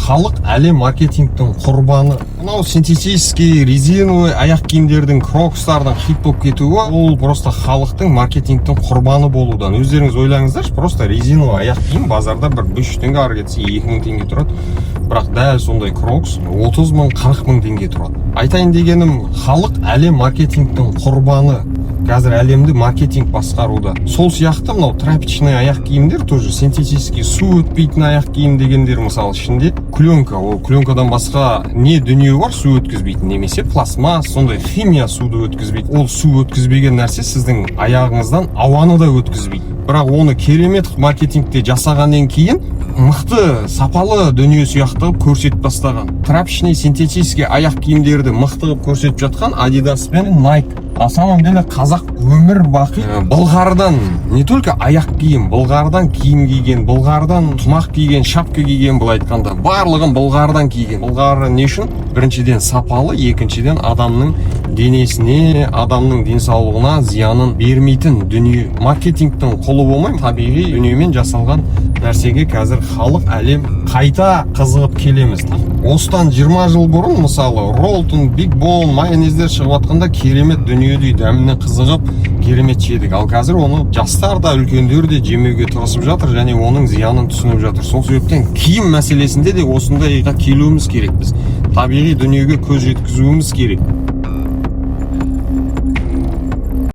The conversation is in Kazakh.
халық әлі маркетингтің құрбаны. Мынау синтетический резиновый аяқ киімдердің, крокстардың хит болып кетуі, ол просто халықтың маркетингтің құрбаны болудан. Өздеріңіз ойлаңыздаршы, просто резиновый аяқ киім базарда бір 500 теңге, ары кетсе 2000 теңге тұрады. Бірақ дәл сондай крокс 30 мың, 40 мың теңге тұрады. Айтайын дегенім, халық әлі маркетингтің құрбаны. Қазір әлемді маркетинг басқаруда. Сол сияқты мынау тряпичный аяқ киімдер тоже синтетический, су өтпейтін аяқ киім дегендер мысалы ішінде пленка. Ол пленкадан басқа не дүние бар су өткізбейтін, немесе пластмасс, сондай химия суды өткізбейді. Ол су өткізбеген нәрсе сіздің аяғыңыздан ауаны да өткізбейді. Бірақ оны керемет маркетингте жасағаннан кейін мықты сапалы дүние сияқты көрсетіп бастаған. Тряпичный синтетический аяқ киімдерді мықты көрсетіп жатқан Adidas пен Nike. На самом деле қазақ өмір бақи былғардан не только аяқ киім, былғардан киім киген, былғардан тұмақ киген, шапка киген, былай айтқанда барлығын былғардан киген. Былғары не үшін? Біріншіден сапалы, екіншіден адамның денесіне, адамның денсаулығына зиянын бермейтін дүние. Маркетингтің қолы болмай, табиғи дүниемен жасалған нәрсеге қазір халық әлем қайта қызығып келеміз. Осыдан 20 жыл бұрын мысалы Ролтон, Биг Бон, майонездер шығып жатқанда керемет дүниедей дәміне қызығып керемет жедік. Ал қазір оны жастар да үлкендер де жемеуге тырысып жатыр және оның зиянын түсініп жатыр. Сол себептен киім мәселесінде де осындайға келуіміз керек. Біз табиғи дүниеге көз жеткізуіміз керек.